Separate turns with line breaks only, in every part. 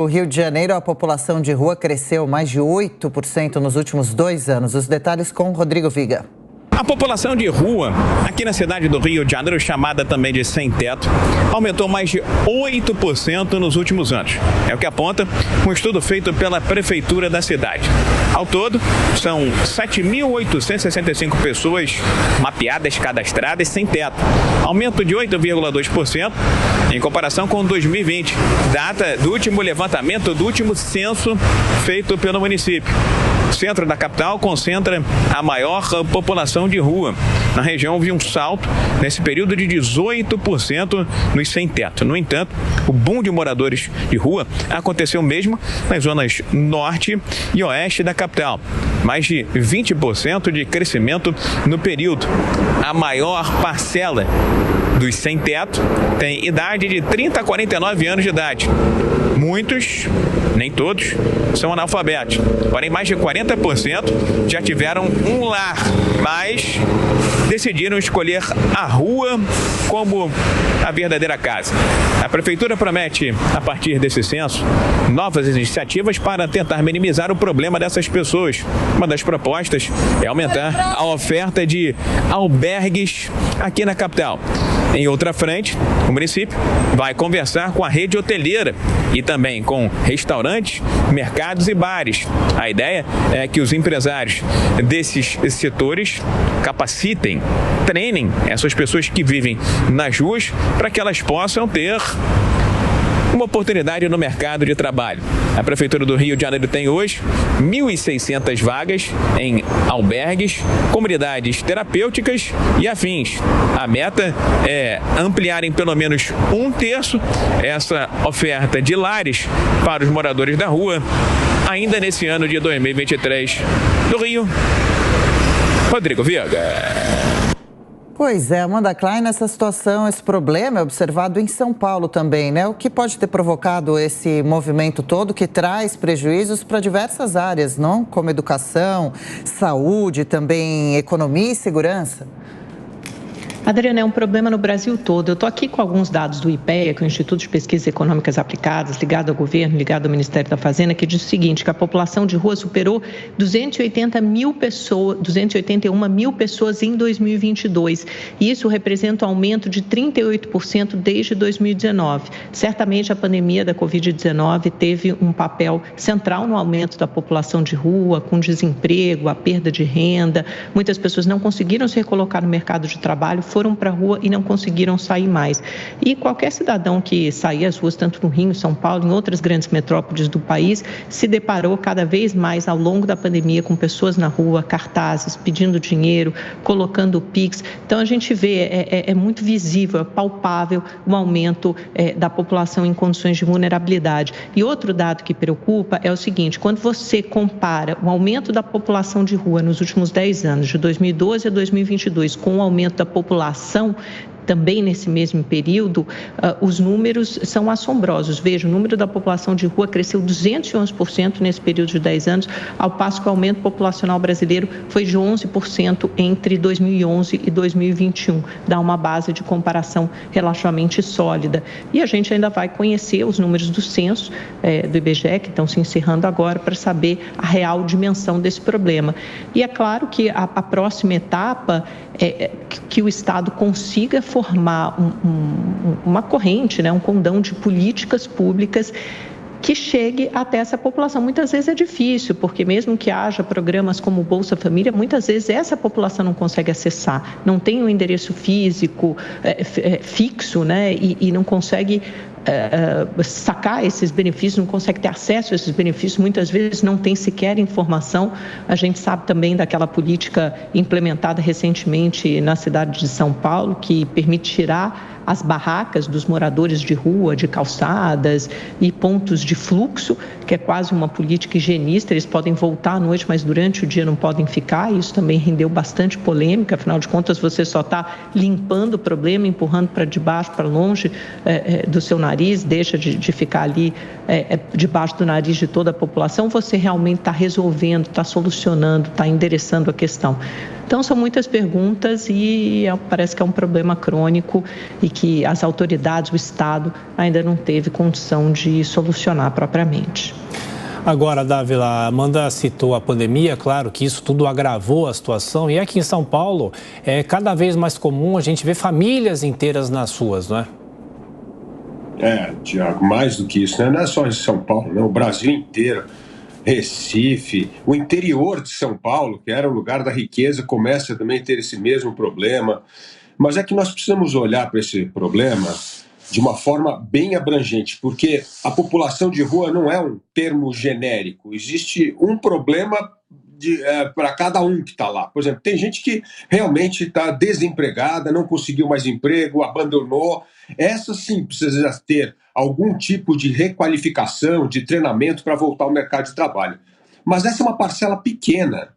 No Rio de Janeiro, a população de rua cresceu mais de 8% nos últimos 2 anos. Os detalhes com Rodrigo Viga.
A população de rua, aqui na cidade do Rio de Janeiro, chamada também de sem teto, aumentou mais de 8% nos últimos anos. É o que aponta um estudo feito pela prefeitura da cidade. Ao todo, são 7.865 pessoas mapeadas, cadastradas, sem teto. Aumento de 8,2% em comparação com 2020, data do último levantamento, do último censo feito pelo município. O centro da capital concentra a maior população de rua. Na região houve um salto nesse período de 18% nos sem teto. No entanto, o boom de moradores de rua aconteceu mesmo nas zonas norte e oeste da capital. Mais de 20% de crescimento no período. A maior parcela dos sem teto tem idade de 30 a 49 anos de idade. Muitos, nem todos, são analfabetos. Porém, mais de 40% já tiveram um lar, mas decidiram escolher a rua como a verdadeira casa. A prefeitura promete, a partir desse censo, novas iniciativas para tentar minimizar o problema dessas pessoas. Uma das propostas é aumentar a oferta de albergues aqui na capital. Em outra frente, o município vai conversar com a rede hoteleira e também com restaurantes, mercados e bares. A ideia é que os empresários desses setores capacitem, treinem essas pessoas que vivem nas ruas para que elas possam ter uma oportunidade no mercado de trabalho. A Prefeitura do Rio de Janeiro tem hoje 1.600 vagas em albergues, comunidades terapêuticas e afins. A meta é ampliar em pelo menos 1/3 essa oferta de lares para os moradores da rua, ainda nesse ano de 2023. Do Rio, Rodrigo Viga.
Pois é, Amanda Klein, essa situação, esse problema é observado em São Paulo também, né? O que pode ter provocado esse movimento todo que traz prejuízos para diversas áreas, não? Como educação, saúde, também economia e segurança?
Adriana, é um problema no Brasil todo. Eu estou aqui com alguns dados do IPEA, que é o Instituto de Pesquisas Econômicas Aplicadas, ligado ao governo, ligado ao Ministério da Fazenda, que diz o seguinte, que a população de rua superou 281 mil pessoas em 2022. E isso representa um aumento de 38% desde 2019. Certamente a pandemia da Covid-19 teve um papel central no aumento da população de rua, com desemprego, a perda de renda. Muitas pessoas não conseguiram se recolocar no mercado de trabalho, foram para a rua e não conseguiram sair mais. E qualquer cidadão que saía às ruas, tanto no Rio, São Paulo, em outras grandes metrópoles do país, se deparou cada vez mais ao longo da pandemia com pessoas na rua, cartazes, pedindo dinheiro, colocando o Pix. Então a gente vê, é muito visível, é palpável o aumento da população em condições de vulnerabilidade. E outro dado que preocupa é o seguinte, quando você compara o aumento da população de rua nos últimos 10 anos, de 2012 a 2022, com o aumento da população também nesse mesmo período, os números são assombrosos. Veja, o número da população de rua cresceu 211% nesse período de 10 anos, ao passo que o aumento populacional brasileiro foi de 11% entre 2011 e 2021. Dá uma base de comparação relativamente sólida. E a gente ainda vai conhecer os números do censo do IBGE, que estão se encerrando agora, para saber a real dimensão desse problema. E é claro que a próxima etapa é que o Estado consiga formar uma corrente, né, um condão de políticas públicas que chegue até essa população. Muitas vezes é difícil, porque mesmo que haja programas como o Bolsa Família, muitas vezes essa população não consegue acessar, não tem um endereço físico fixo, né, e não consegue sacar esses benefícios, não consegue ter acesso a esses benefícios, muitas vezes não tem sequer informação. A gente sabe também daquela política implementada recentemente na cidade de São Paulo, que permite tirar as barracas dos moradores de rua, de calçadas e pontos de fluxo, que é quase uma política higienista. Eles podem voltar à noite, mas durante o dia não podem ficar. Isso também rendeu bastante polêmica, afinal de contas você só está limpando o problema, empurrando para debaixo, para longe do seu nariz. nariz, deixa de ficar ali debaixo do nariz de toda a população, você realmente está resolvendo, está solucionando, está endereçando a questão. Então, são muitas perguntas e parece que é um problema crônico e que as autoridades, o Estado, ainda não teve condição de solucionar propriamente.
Agora, Dávila, a Amanda citou a pandemia, claro que isso tudo agravou a situação. E aqui em São Paulo, é cada vez mais comum a gente ver famílias inteiras nas ruas, não é?
Tiago, mais do que isso, né? Não é só em São Paulo, né? O Brasil inteiro, Recife, o interior de São Paulo, que era o lugar da riqueza, começa também a ter esse mesmo problema. Mas é que nós precisamos olhar para esse problema de uma forma bem abrangente, porque a população de rua não é um termo genérico. Existe um problema para cada um que está lá. Por exemplo, tem gente que realmente está desempregada, não conseguiu mais emprego, abandonou. Essa sim precisa ter algum tipo de requalificação, de treinamento para voltar ao mercado de trabalho. Mas essa é uma parcela pequena.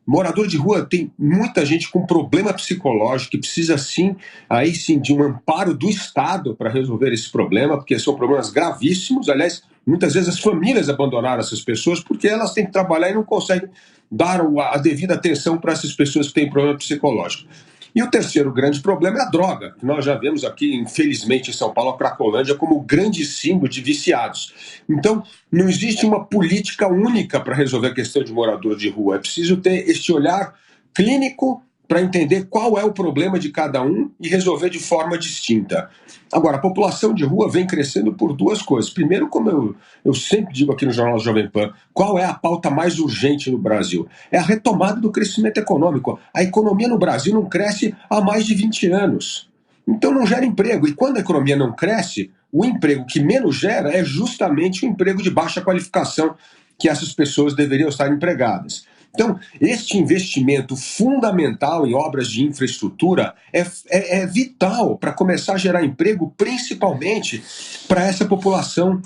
Morador de rua tem muita gente com problema psicológico que precisa sim, aí sim, de um amparo do Estado para resolver esse problema, porque são problemas gravíssimos. Aliás, muitas vezes as famílias abandonaram essas pessoas porque elas têm que trabalhar e não conseguem dar a devida atenção para essas pessoas que têm problema psicológico. E o terceiro grande problema é a droga, que nós já vemos aqui, infelizmente, em São Paulo, a Cracolândia como o grande símbolo de viciados. Então, não existe uma política única para resolver a questão de morador de rua. É preciso ter este olhar clínico para entender qual é o problema de cada um e resolver de forma distinta. Agora, a população de rua vem crescendo por duas coisas. Primeiro, como eu sempre digo aqui no Jornal Jovem Pan, qual é a pauta mais urgente no Brasil? É a retomada do crescimento econômico. A economia no Brasil não cresce há mais de 20 anos. Então não gera emprego. E quando a economia não cresce, o emprego que menos gera é justamente o emprego de baixa qualificação, que essas pessoas deveriam estar empregadas. Então, este investimento fundamental em obras de infraestrutura é vital para começar a gerar emprego, principalmente para essa população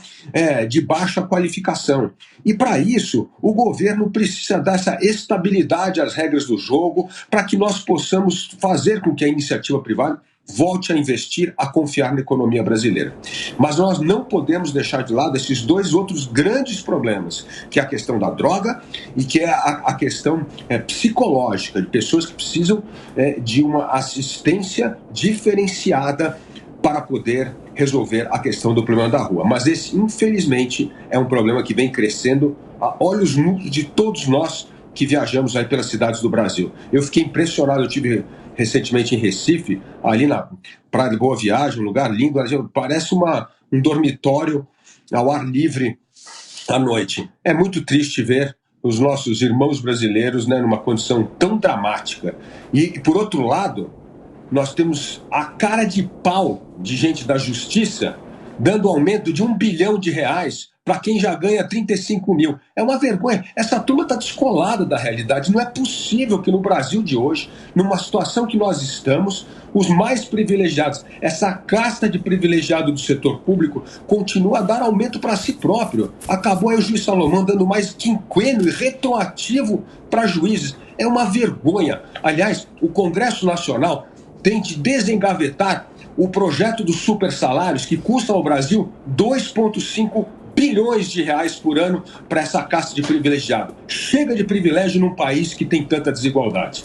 de baixa qualificação. E para isso, o governo precisa dar essa estabilidade às regras do jogo para que nós possamos fazer com que a iniciativa privada volte a investir, a confiar na economia brasileira. Mas nós não podemos deixar de lado esses dois outros grandes problemas, que é a questão da droga e que é a questão psicológica, de pessoas que precisam de uma assistência diferenciada para poder resolver a questão do problema da rua. Mas esse, infelizmente, é um problema que vem crescendo a olhos nus de todos nós que viajamos aí pelas cidades do Brasil. Eu fiquei impressionado, eu tive recentemente em Recife, ali na Praia de Boa Viagem, um lugar lindo, parece um dormitório ao ar livre à noite. É muito triste ver os nossos irmãos brasileiros, né, numa condição tão dramática. E, por outro lado, nós temos a cara de pau de gente da justiça dando aumento de R$1 bilhão para quem já ganha 35 mil. É uma vergonha. Essa turma está descolada da realidade. Não é possível que no Brasil de hoje, numa situação que nós estamos, os mais privilegiados, essa casta de privilegiado do setor público, continua a dar aumento para si próprio. Acabou aí o juiz Salomão dando mais quinquênio e retroativo para juízes. É uma vergonha. Aliás, o Congresso Nacional tem de desengavetar o projeto dos supersalários, que custam ao Brasil 2,5 bilhões de reais por ano para essa casta de privilegiado. Chega de privilégio num país que tem tanta desigualdade.